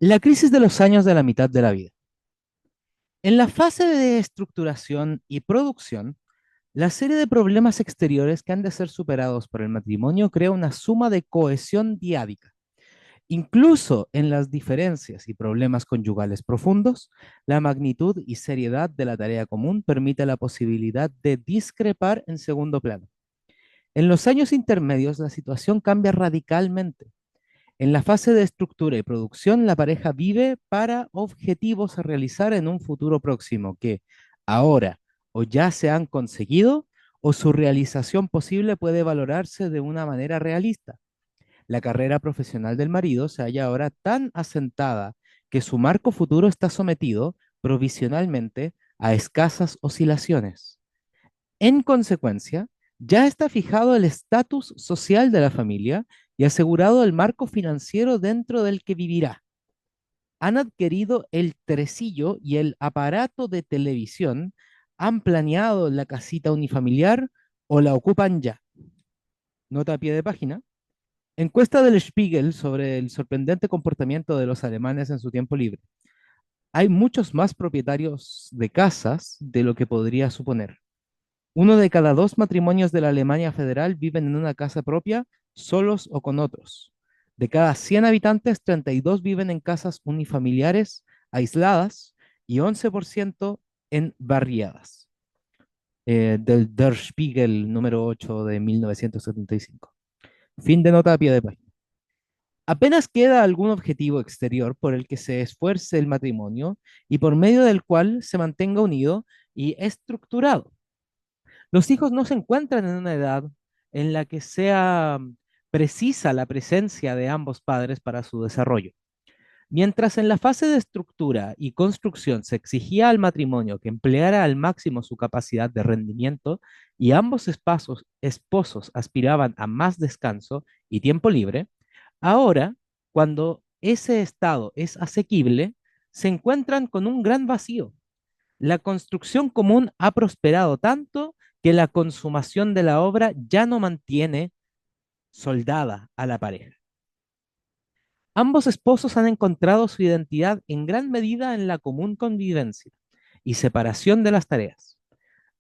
La crisis de los años de la mitad de la vida. En la fase de estructuración y producción, la serie de problemas exteriores que han de ser superados por el matrimonio crea una suma de cohesión diádica. Incluso en las diferencias y problemas conyugales profundos, la magnitud y seriedad de la tarea común permite la posibilidad de discrepar en segundo plano. En los años intermedios, la situación cambia radicalmente. En la fase de estructura y producción, la pareja vive para objetivos a realizar en un futuro próximo que ahora o ya se han conseguido o su realización posible puede valorarse de una manera realista. La carrera profesional del marido se halla ahora tan asentada que su marco futuro está sometido provisionalmente a escasas oscilaciones. En consecuencia, ya está fijado el estatus social de la familia y asegurado el marco financiero dentro del que vivirá. Han adquirido el tresillo y el aparato de televisión, han planeado la casita unifamiliar o la ocupan ya. Nota a pie de página. Encuesta del Spiegel sobre el sorprendente comportamiento de los alemanes en su tiempo libre. Hay muchos más propietarios de casas de lo que podría suponer. Uno de cada dos matrimonios de la Alemania federal viven en una casa propia, solos o con otros. De cada 100 habitantes, 32 viven en casas unifamiliares aisladas y 11% en barriadas. Del Der Spiegel número 8 de 1975. Fin de nota a pie de página. Apenas queda algún objetivo exterior por el que se esfuerce el matrimonio y por medio del cual se mantenga unido y estructurado. Los hijos no se encuentran en una edad en la que sea precisa la presencia de ambos padres para su desarrollo. Mientras en la fase de estructura y construcción se exigía al matrimonio que empleara al máximo su capacidad de rendimiento y ambos esposos aspiraban a más descanso y tiempo libre, ahora, cuando ese estado es asequible, se encuentran con un gran vacío. La construcción común ha prosperado tanto que la consumación de la obra ya no mantiene soldada a la pareja. Ambos esposos han encontrado su identidad en gran medida en la común convivencia y separación de las tareas.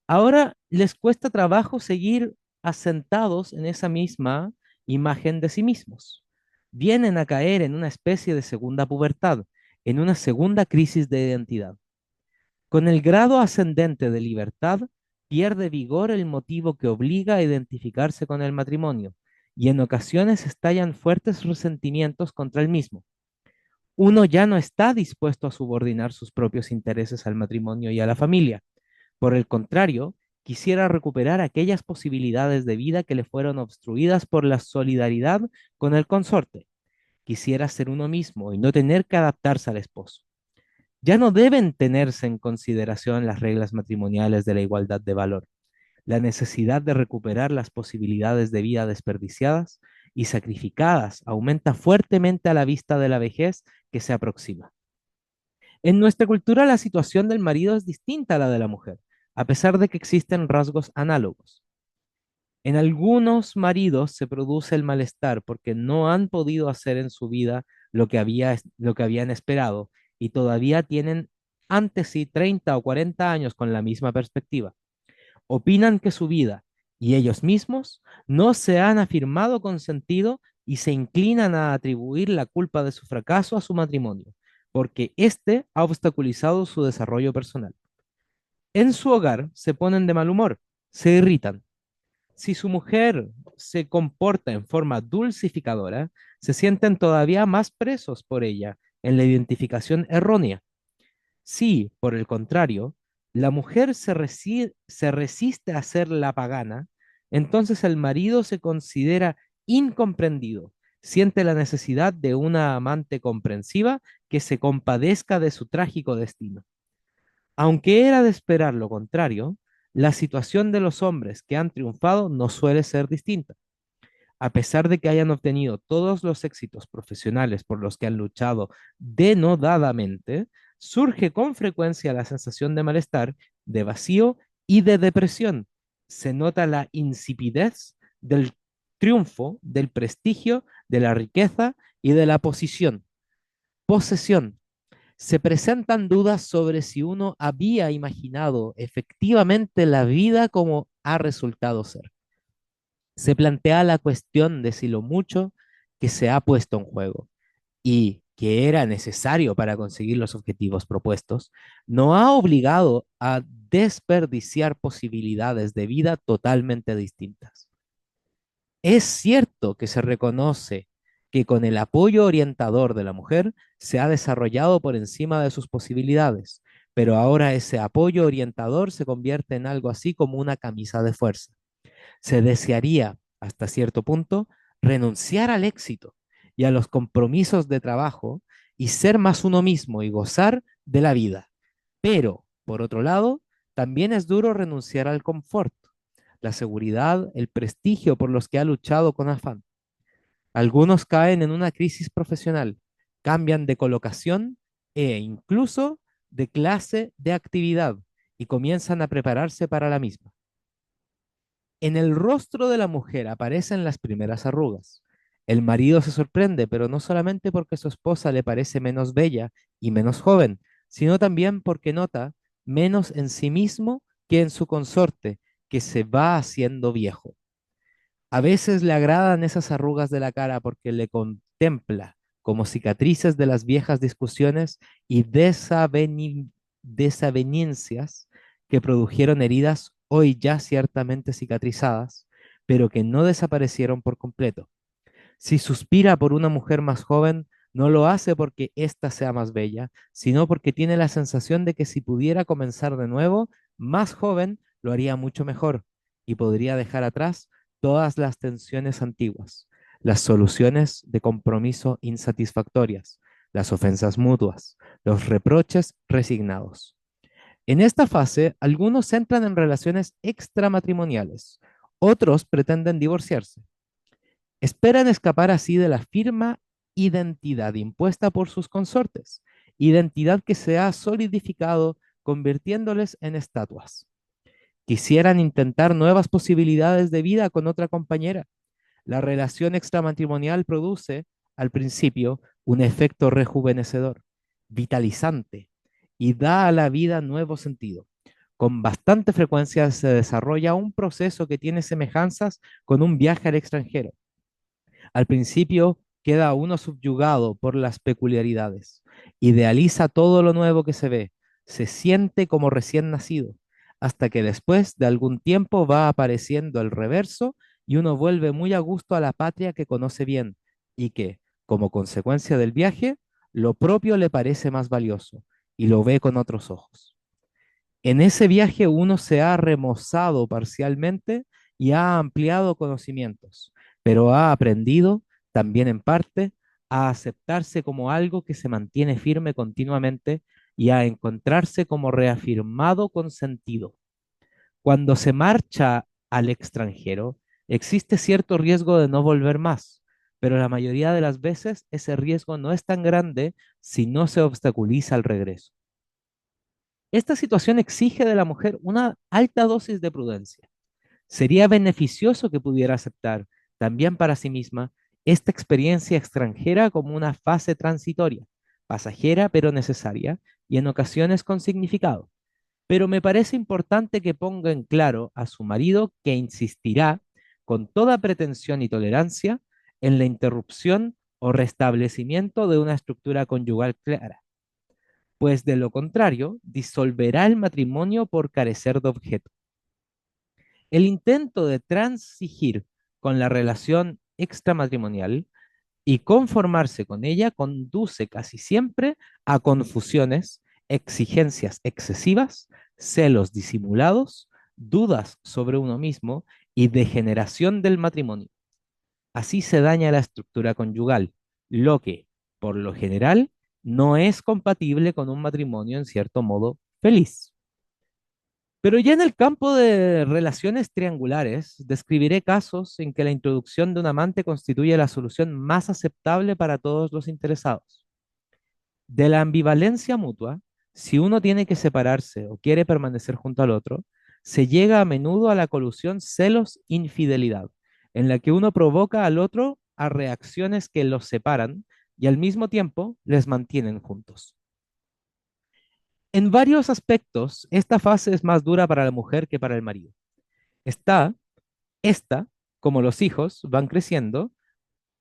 Ahora les cuesta trabajo seguir asentados en esa misma imagen de sí mismos. Vienen a caer en una especie de segunda pubertad, en una segunda crisis de identidad. Con el grado ascendente de libertad, pierde vigor el motivo que obliga a identificarse con el matrimonio, y en ocasiones estallan fuertes resentimientos contra el mismo. Uno ya no está dispuesto a subordinar sus propios intereses al matrimonio y a la familia. Por el contrario, quisiera recuperar aquellas posibilidades de vida que le fueron obstruidas por la solidaridad con el consorte. Quisiera ser uno mismo y no tener que adaptarse al esposo. Ya no deben tenerse en consideración las reglas matrimoniales de la igualdad de valor, la necesidad de recuperar las posibilidades de vida desperdiciadas y sacrificadas aumenta fuertemente a la vista de la vejez que se aproxima. En nuestra cultura la situación del marido es distinta a la de la mujer, a pesar de que existen rasgos análogos. En algunos maridos se produce el malestar porque no han podido hacer en su vida lo que habían esperado y todavía tienen ante sí 30 o 40 años con la misma perspectiva. Opinan que su vida y ellos mismos no se han afirmado con sentido y se inclinan a atribuir la culpa de su fracaso a su matrimonio, porque éste ha obstaculizado su desarrollo personal. En su hogar se ponen de mal humor, se irritan. Si su mujer se comporta en forma dulcificadora, se sienten todavía más presos por ella en la identificación errónea. Si, por el contrario, la mujer se resiste a ser la pagana, entonces el marido se considera incomprendido, siente la necesidad de una amante comprensiva que se compadezca de su trágico destino. Aunque era de esperar lo contrario, la situación de los hombres que han triunfado no suele ser distinta. A pesar de que hayan obtenido todos los éxitos profesionales por los que han luchado denodadamente, surge con frecuencia la sensación de malestar, de vacío y de depresión. Se nota la insipidez del triunfo, del prestigio, de la riqueza y de la posición. Posesión. Se presentan dudas sobre si uno había imaginado efectivamente la vida como ha resultado ser. Se plantea la cuestión de si lo mucho que se ha puesto en juego y que era necesario para conseguir los objetivos propuestos, no ha obligado a desperdiciar posibilidades de vida totalmente distintas. Es cierto que se reconoce que con el apoyo orientador de la mujer se ha desarrollado por encima de sus posibilidades, pero ahora ese apoyo orientador se convierte en algo así como una camisa de fuerza. Se desearía, hasta cierto punto, renunciar al éxito y a los compromisos de trabajo y ser más uno mismo y gozar de la vida. Pero, por otro lado, también es duro renunciar al confort, la seguridad, el prestigio por los que ha luchado con afán. Algunos caen en una crisis profesional, cambian de colocación e incluso de clase de actividad y comienzan a prepararse para la misma. En el rostro de la mujer aparecen las primeras arrugas. El marido se sorprende, pero no solamente porque su esposa le parece menos bella y menos joven, sino también porque nota menos en sí mismo que en su consorte, que se va haciendo viejo. A veces le agradan esas arrugas de la cara porque le contempla como cicatrices de las viejas discusiones y desavenencias que produjeron heridas hoy ya ciertamente cicatrizadas, pero que no desaparecieron por completo. Si suspira por una mujer más joven, no lo hace porque ésta sea más bella, sino porque tiene la sensación de que si pudiera comenzar de nuevo, más joven, lo haría mucho mejor y podría dejar atrás todas las tensiones antiguas, las soluciones de compromiso insatisfactorias, las ofensas mutuas, los reproches resignados. En esta fase, algunos entran en relaciones extramatrimoniales, otros pretenden divorciarse. Esperan escapar así de la firme identidad impuesta por sus consortes, identidad que se ha solidificado convirtiéndoles en estatuas. Quisieran intentar nuevas posibilidades de vida con otra compañera. La relación extramatrimonial produce, al principio, un efecto rejuvenecedor, vitalizante, y da a la vida nuevo sentido. Con bastante frecuencia se desarrolla un proceso que tiene semejanzas con un viaje al extranjero. Al principio queda uno subyugado por las peculiaridades, idealiza todo lo nuevo que se ve, se siente como recién nacido, hasta que después de algún tiempo va apareciendo el reverso y uno vuelve muy a gusto a la patria que conoce bien y que, como consecuencia del viaje, lo propio le parece más valioso y lo ve con otros ojos. En ese viaje uno se ha remozado parcialmente y ha ampliado conocimientos, pero ha aprendido, también en parte, a aceptarse como algo que se mantiene firme continuamente y a encontrarse como reafirmado con sentido. Cuando se marcha al extranjero, existe cierto riesgo de no volver más, pero la mayoría de las veces ese riesgo no es tan grande si no se obstaculiza el regreso. Esta situación exige de la mujer una alta dosis de prudencia. Sería beneficioso que pudiera aceptar también para sí misma esta experiencia extranjera como una fase transitoria, pasajera pero necesaria y en ocasiones con significado. Pero me parece importante que ponga en claro a su marido que insistirá con toda pretensión y tolerancia en la interrupción o restablecimiento de una estructura conyugal clara, pues de lo contrario disolverá el matrimonio por carecer de objeto. El intento de transigir con la relación extramatrimonial y conformarse con ella conduce casi siempre a confusiones, exigencias excesivas, celos disimulados, dudas sobre uno mismo y degeneración del matrimonio. Así se daña la estructura conyugal, lo que, por lo general, no es compatible con un matrimonio en cierto modo feliz. Pero ya en el campo de relaciones triangulares, describiré casos en que la introducción de un amante constituye la solución más aceptable para todos los interesados. De la ambivalencia mutua, si uno tiene que separarse o quiere permanecer junto al otro, se llega a menudo a la colusión celos-infidelidad, en la que uno provoca al otro a reacciones que los separan, y al mismo tiempo les mantienen juntos. En varios aspectos, esta fase es más dura para la mujer que para el marido. Está, esta, como los hijos van creciendo,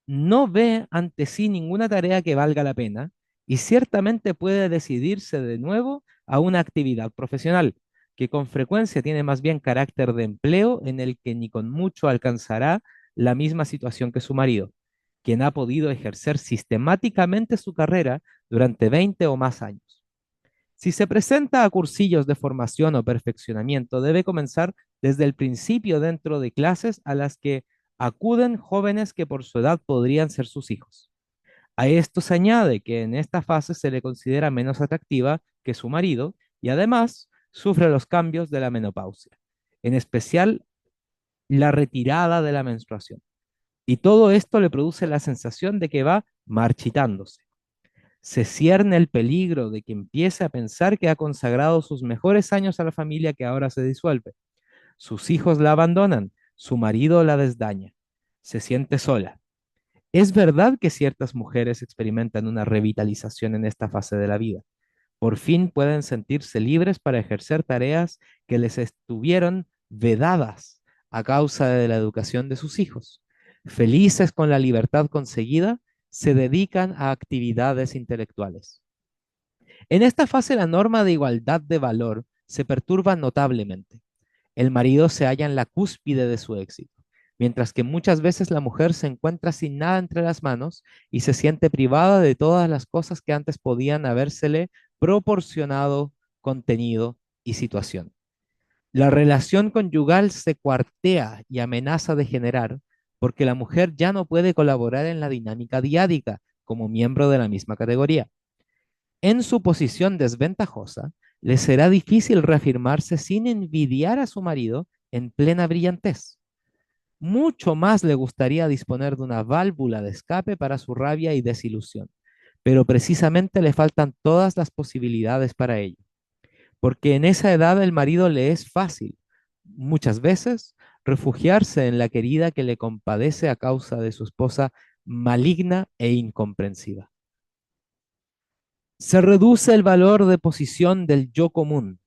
no ve ante sí ninguna tarea que valga la pena y ciertamente puede decidirse de nuevo a una actividad profesional, que con frecuencia tiene más bien carácter de empleo en el que ni con mucho alcanzará la misma situación que su marido, quien ha podido ejercer sistemáticamente su carrera durante 20 o más años. Si se presenta a cursillos de formación o perfeccionamiento, debe comenzar desde el principio dentro de clases a las que acuden jóvenes que por su edad podrían ser sus hijos. A esto se añade que en esta fase se le considera menos atractiva que su marido y además sufre los cambios de la menopausia, en especial la retirada de la menstruación. Y todo esto le produce la sensación de que va marchitándose. Se cierne el peligro de que empiece a pensar que ha consagrado sus mejores años a la familia que ahora se disuelve. Sus hijos la abandonan, su marido la desdaña, se siente sola. Es verdad que ciertas mujeres experimentan una revitalización en esta fase de la vida. Por fin pueden sentirse libres para ejercer tareas que les estuvieron vedadas a causa de la educación de sus hijos. Felices con la libertad conseguida, se dedican a actividades intelectuales. En esta fase la norma de igualdad de valor se perturba notablemente. El marido se halla en la cúspide de su éxito, mientras que muchas veces la mujer se encuentra sin nada entre las manos y se siente privada de todas las cosas que antes podían habérsele proporcionado contenido y situación. La relación conyugal se cuartea y amenaza de generar porque la mujer ya no puede colaborar en la dinámica diádica como miembro de la misma categoría. En su posición desventajosa, le será difícil reafirmarse sin envidiar a su marido en plena brillantez. Mucho más le gustaría disponer de una válvula de escape para su rabia y desilusión, pero precisamente le faltan todas las posibilidades para ello, porque en esa edad el marido le es fácil, muchas veces, refugiarse en la querida que le compadece a causa de su esposa maligna e incomprensiva. Se reduce el valor de posición del yo común.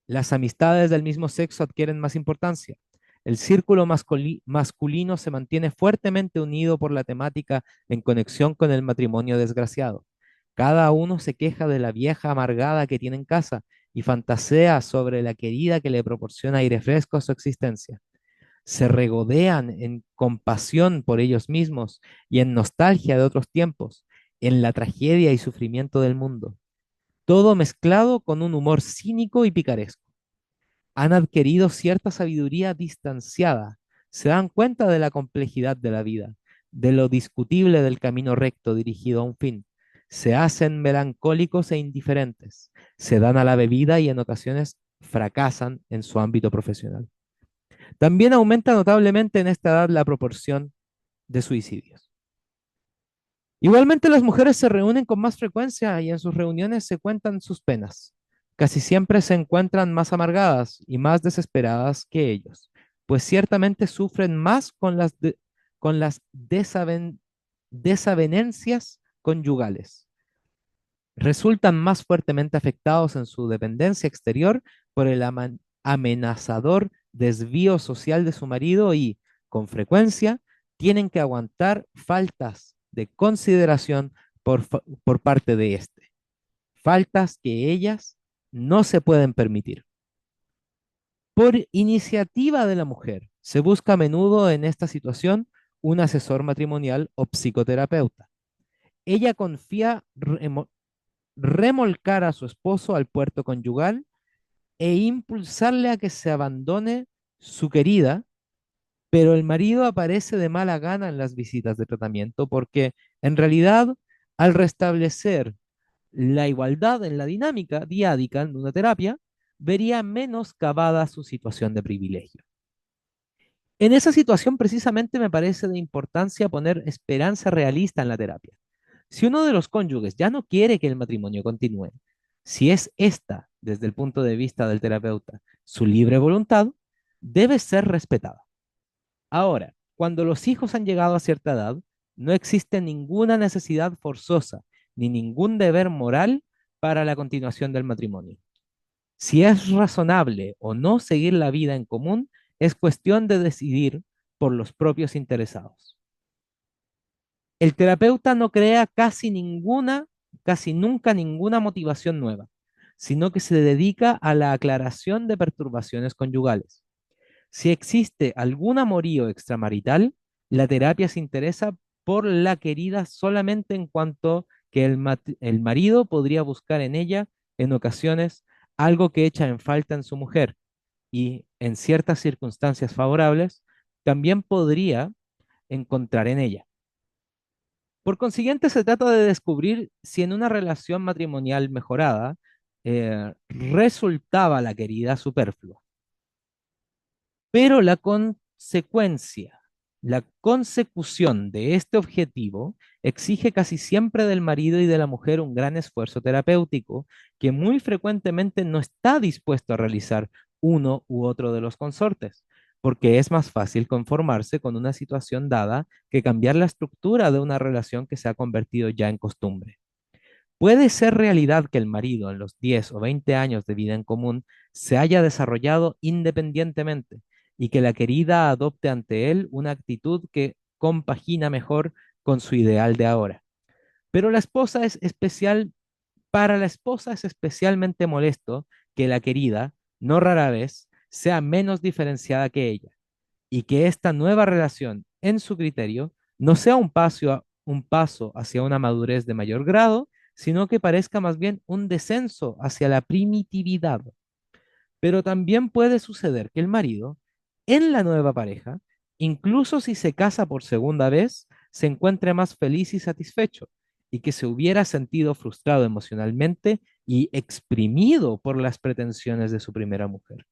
Las amistades del mismo sexo adquieren más importancia. El círculo masculino se mantiene fuertemente unido por la temática en conexión con el matrimonio desgraciado. Cada uno se queja de la vieja amargada que tiene en casa y fantasea sobre la querida que le proporciona aire fresco a su existencia. Se regodean en compasión por ellos mismos y en nostalgia de otros tiempos, en la tragedia y sufrimiento del mundo, todo mezclado con un humor cínico y picaresco. Han adquirido cierta sabiduría distanciada, se dan cuenta de la complejidad de la vida, de lo discutible del camino recto dirigido a un fin. Se hacen melancólicos e indiferentes, se dan a la bebida y en ocasiones fracasan en su ámbito profesional. También aumenta notablemente en esta edad la proporción de suicidios. Igualmente las mujeres se reúnen con más frecuencia y en sus reuniones se cuentan sus penas. Casi siempre se encuentran más amargadas y más desesperadas que ellos, pues ciertamente sufren más con las desavenencias conyugales. Resultan más fuertemente afectados en su dependencia exterior por el amenazador desvío social de su marido y, con frecuencia, tienen que aguantar faltas de consideración por parte de éste, faltas que ellas no se pueden permitir. Por iniciativa de la mujer, se busca a menudo en esta situación un asesor matrimonial o psicoterapeuta. Ella confía remolcar a su esposo al puerto conyugal e impulsarle a que se abandone su querida, pero el marido aparece de mala gana en las visitas de tratamiento porque en realidad al restablecer la igualdad en la dinámica diádica en una terapia, vería menos cavada su situación de privilegio. En esa situación precisamente me parece de importancia poner esperanza realista en la terapia. Si uno de los cónyuges ya no quiere que el matrimonio continúe, si es esta, desde el punto de vista del terapeuta, su libre voluntad, debe ser respetada. Ahora, cuando los hijos han llegado a cierta edad, No existe ninguna necesidad forzosa ni ningún deber moral para la continuación del matrimonio. Si es razonable o no seguir la vida en común, es cuestión de decidir por los propios interesados. El terapeuta no crea casi nunca ninguna motivación nueva, sino que se dedica a la aclaración de perturbaciones conyugales. Si existe algún amorío extramarital, la terapia se interesa por la querida solamente en cuanto que el marido podría buscar en ella, en ocasiones, algo que echa en falta en su mujer y, en ciertas circunstancias favorables, también podría encontrar en ella. Por consiguiente, se trata de descubrir si en una relación matrimonial mejorada resultaba la querida superflua. Pero la consecución de este objetivo exige casi siempre del marido y de la mujer un gran esfuerzo terapéutico que muy frecuentemente no está dispuesto a realizar uno u otro de los consortes, porque es más fácil conformarse con una situación dada que cambiar la estructura de una relación que se ha convertido ya en costumbre. Puede ser realidad que el marido en los 10 o 20 años de vida en común se haya desarrollado independientemente y que la querida adopte ante él una actitud que compagina mejor con su ideal de ahora. Pero para la esposa es especialmente molesto que la querida, no rara vez, sea menos diferenciada que ella y que esta nueva relación, en su criterio, no sea un paso hacia una madurez de mayor grado, sino que parezca más bien un descenso hacia la primitividad. Pero también puede suceder que el marido, en la nueva pareja, incluso si se casa por segunda vez, se encuentre más feliz y satisfecho, y que se hubiera sentido frustrado emocionalmente y exprimido por las pretensiones de su primera mujer.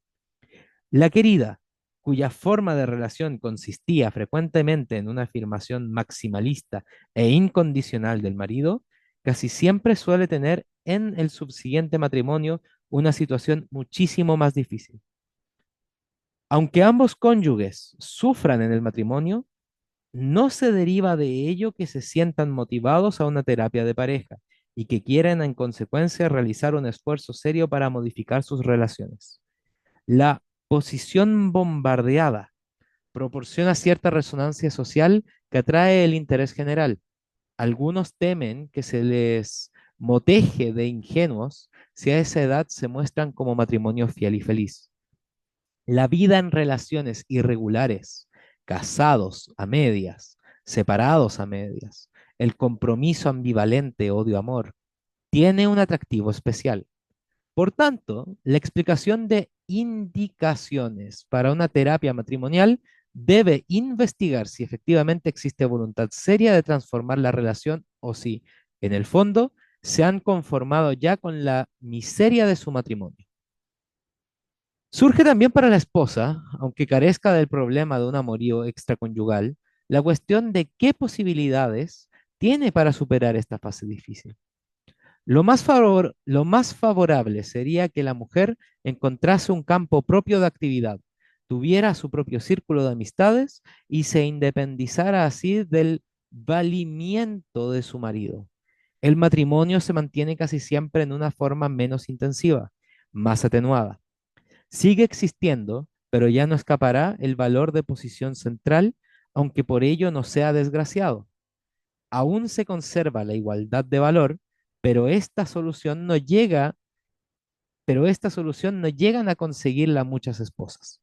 La querida, cuya forma de relación consistía frecuentemente en una afirmación maximalista e incondicional del marido, casi siempre suele tener en el subsiguiente matrimonio una situación muchísimo más difícil. Aunque ambos cónyuges sufran en el matrimonio, no se deriva de ello que se sientan motivados a una terapia de pareja y que quieran en consecuencia realizar un esfuerzo serio para modificar sus relaciones. La posición bombardeada proporciona cierta resonancia social que atrae el interés general. Algunos temen que se les moteje de ingenuos si a esa edad se muestran como matrimonio fiel y feliz. La vida en relaciones irregulares, casados a medias, separados a medias, el compromiso ambivalente odio-amor, tiene un atractivo especial. Por tanto, la explicación de indicaciones para una terapia matrimonial debe investigar si efectivamente existe voluntad seria de transformar la relación o si, en el fondo, se han conformado ya con la miseria de su matrimonio. Surge también para la esposa, aunque carezca del problema de un amorío extraconyugal, la cuestión de qué posibilidades tiene para superar esta fase difícil. Lo más favorable sería que la mujer encontrase un campo propio de actividad, tuviera su propio círculo de amistades y se independizara así del valimiento de su marido. El matrimonio se mantiene casi siempre en una forma menos intensiva, más atenuada. Sigue existiendo, pero ya no escapará el valor de posición central, aunque por ello no sea desgraciado. Aún se conserva la igualdad de valor, pero esta solución no llegan a conseguirla muchas esposas.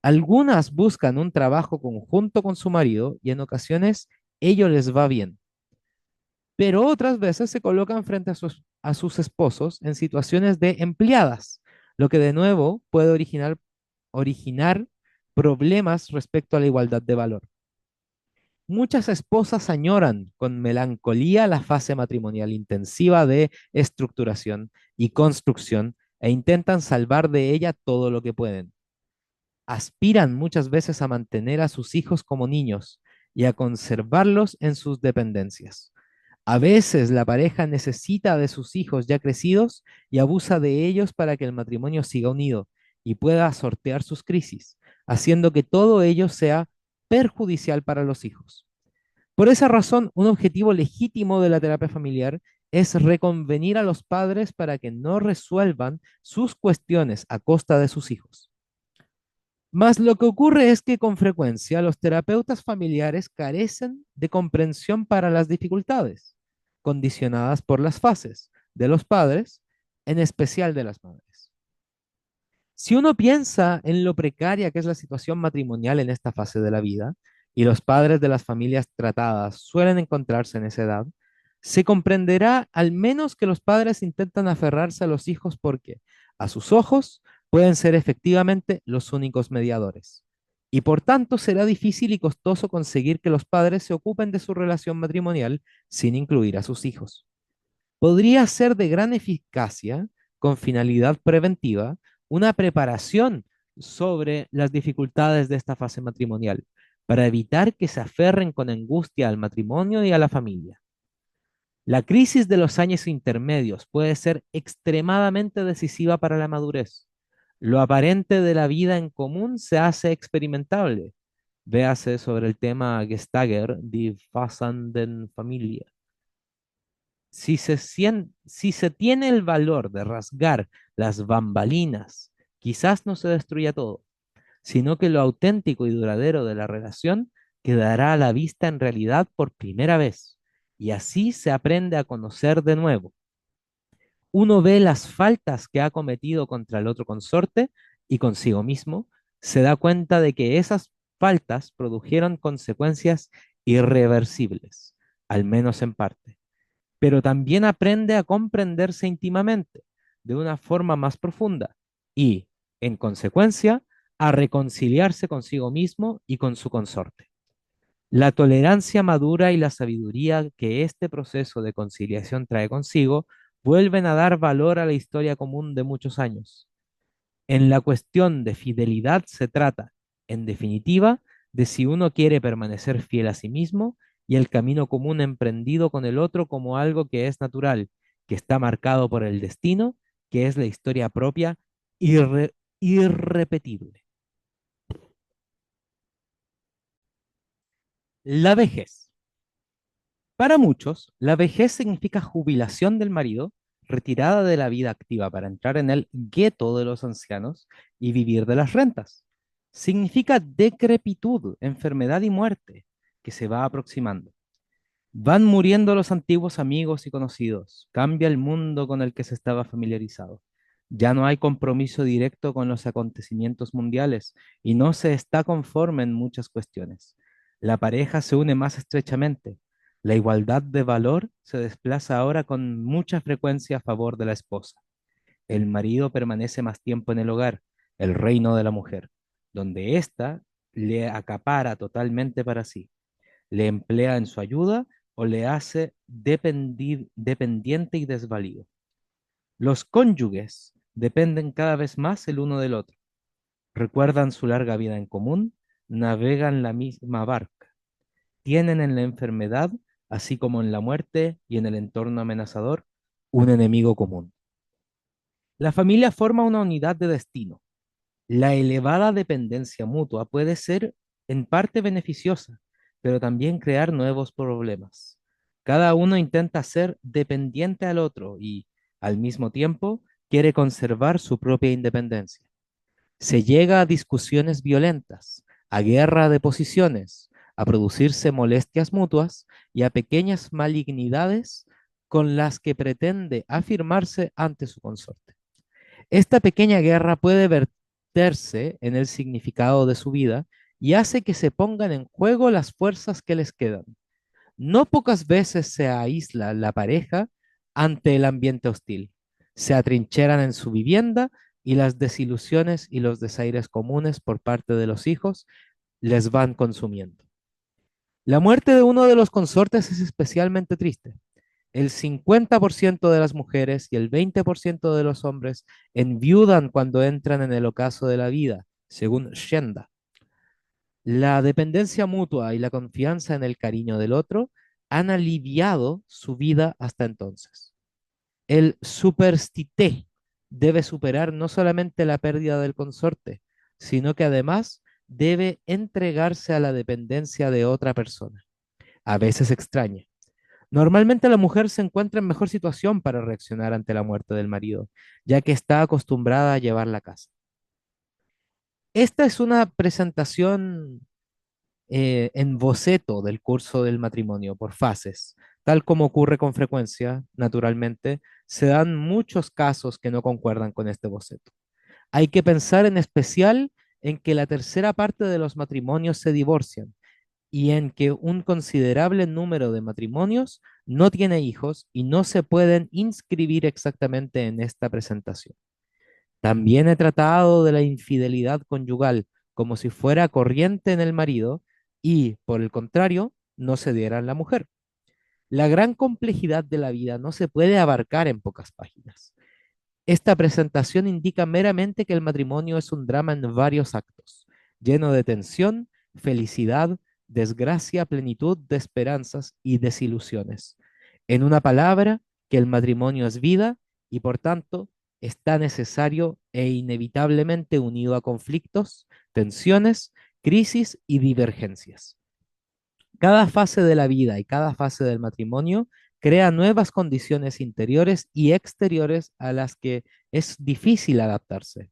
Algunas buscan un trabajo conjunto con su marido y en ocasiones ello les va bien, pero otras veces se colocan frente a sus esposos en situaciones de empleadas, lo que de nuevo puede originar problemas respecto a la igualdad de valor. Muchas esposas añoran con melancolía la fase matrimonial intensiva de estructuración y construcción e intentan salvar de ella todo lo que pueden. Aspiran muchas veces a mantener a sus hijos como niños y a conservarlos en sus dependencias. A veces la pareja necesita de sus hijos ya crecidos y abusa de ellos para que el matrimonio siga unido y pueda sortear sus crisis, haciendo que todo ello sea perjudicial para los hijos. Por esa razón, un objetivo legítimo de la terapia familiar es reconvenir a los padres para que no resuelvan sus cuestiones a costa de sus hijos. Mas lo que ocurre es que con frecuencia los terapeutas familiares carecen de comprensión para las dificultades, condicionadas por las fases de los padres, en especial de las madres. Si uno piensa en lo precaria que es la situación matrimonial en esta fase de la vida, y los padres de las familias tratadas suelen encontrarse en esa edad, se comprenderá al menos que los padres intentan aferrarse a los hijos porque, a sus ojos, pueden ser efectivamente los únicos mediadores. Y por tanto será difícil y costoso conseguir que los padres se ocupen de su relación matrimonial sin incluir a sus hijos. Podría ser de gran eficacia, con finalidad preventiva, una preparación sobre las dificultades de esta fase matrimonial, para evitar que se aferren con angustia al matrimonio y a la familia. La crisis de los años intermedios puede ser extremadamente decisiva para la madurez. Lo aparente de la vida en común se hace experimentable. Véase sobre el tema Gestager, Die Fassenden Familie. Si se tiene el valor de rasgar las bambalinas, quizás no se destruya todo, sino que lo auténtico y duradero de la relación quedará a la vista en realidad por primera vez, y así se aprende a conocer de nuevo. Uno ve las faltas que ha cometido contra el otro consorte y consigo mismo, se da cuenta de que esas faltas produjeron consecuencias irreversibles, al menos en parte, pero también aprende a comprenderse íntimamente, de una forma más profunda y, en consecuencia, a reconciliarse consigo mismo y con su consorte. La tolerancia madura y la sabiduría que este proceso de conciliación trae consigo vuelven a dar valor a la historia común de muchos años. En la cuestión de fidelidad se trata, en definitiva, de si uno quiere permanecer fiel a sí mismo y el camino común emprendido con el otro como algo que es natural, que está marcado por el destino, que es la historia propia irrepetible. La vejez. Para muchos, la vejez significa jubilación del marido, retirada de la vida activa para entrar en el gueto de los ancianos y vivir de las rentas. Significa decrepitud, enfermedad y muerte que se va aproximando. Van muriendo los antiguos amigos y conocidos. Cambia el mundo con el que se estaba familiarizado. Ya no hay compromiso directo con los acontecimientos mundiales y no se está conforme en muchas cuestiones. La pareja se une más estrechamente. La igualdad de valor se desplaza ahora con mucha frecuencia a favor de la esposa. El marido permanece más tiempo en el hogar, el reino de la mujer, donde ésta le acapara totalmente para sí, le emplea en su ayuda o le hace dependiente y desvalido. Los cónyuges dependen cada vez más el uno del otro, recuerdan su larga vida en común, navegan la misma barca, tienen en la enfermedad, así como en la muerte y en el entorno amenazador, un enemigo común. La familia forma una unidad de destino. La elevada dependencia mutua puede ser en parte beneficiosa, pero también crear nuevos problemas. Cada uno intenta ser dependiente al otro y, al mismo tiempo, quiere conservar su propia independencia. Se llega a discusiones violentas, a guerra de posiciones, a producirse molestias mutuas y a pequeñas malignidades con las que pretende afirmarse ante su consorte. Esta pequeña guerra puede verterse en el significado de su vida y hace que se pongan en juego las fuerzas que les quedan. No pocas veces se aísla la pareja ante el ambiente hostil. Se atrincheran en su vivienda y las desilusiones y los desaires comunes por parte de los hijos les van consumiendo. La muerte de uno de los consortes es especialmente triste. El 50% de las mujeres y el 20% de los hombres enviudan cuando entran en el ocaso de la vida, según Shenda. La dependencia mutua y la confianza en el cariño del otro han aliviado su vida hasta entonces. El superstité debe superar no solamente la pérdida del consorte, sino que además debe entregarse a la dependencia de otra persona. a veces extraña. Normalmente la mujer se encuentra en mejor situación para reaccionar ante la muerte del marido, ya que está acostumbrada a llevar la casa. Esta es una presentación en boceto del curso del matrimonio por fases. Tal como ocurre con frecuencia, naturalmente, se dan muchos casos que no concuerdan con este boceto. Hay que pensar en especial en que la tercera parte de los matrimonios se divorcian y en que un considerable número de matrimonios no tiene hijos y no se pueden inscribir exactamente en esta presentación. También he tratado de la infidelidad conyugal como si fuera corriente en el marido y, por el contrario, no se diera en la mujer. La gran complejidad de la vida no se puede abarcar en pocas páginas. Esta presentación indica meramente que el matrimonio es un drama en varios actos, lleno de tensión, felicidad, desgracia, plenitud de esperanzas y desilusiones. En una palabra, que el matrimonio es vida y por tanto está necesario e inevitablemente unido a conflictos, tensiones, crisis y divergencias. Cada fase de la vida y cada fase del matrimonio crea nuevas condiciones interiores y exteriores a las que es difícil adaptarse.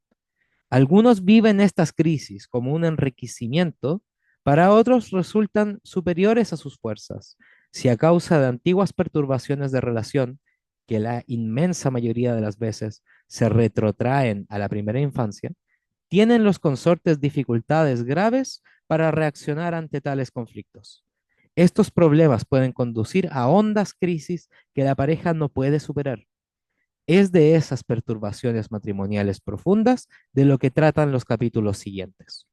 Algunos viven estas crisis como un enriquecimiento, para otros resultan superiores a sus fuerzas, si a causa de antiguas perturbaciones de relación, que la inmensa mayoría de las veces se retrotraen a la primera infancia, tienen los consortes dificultades graves para reaccionar ante tales conflictos. Estos problemas pueden conducir a hondas crisis que la pareja no puede superar. Es de esas perturbaciones matrimoniales profundas de lo que tratan los capítulos siguientes.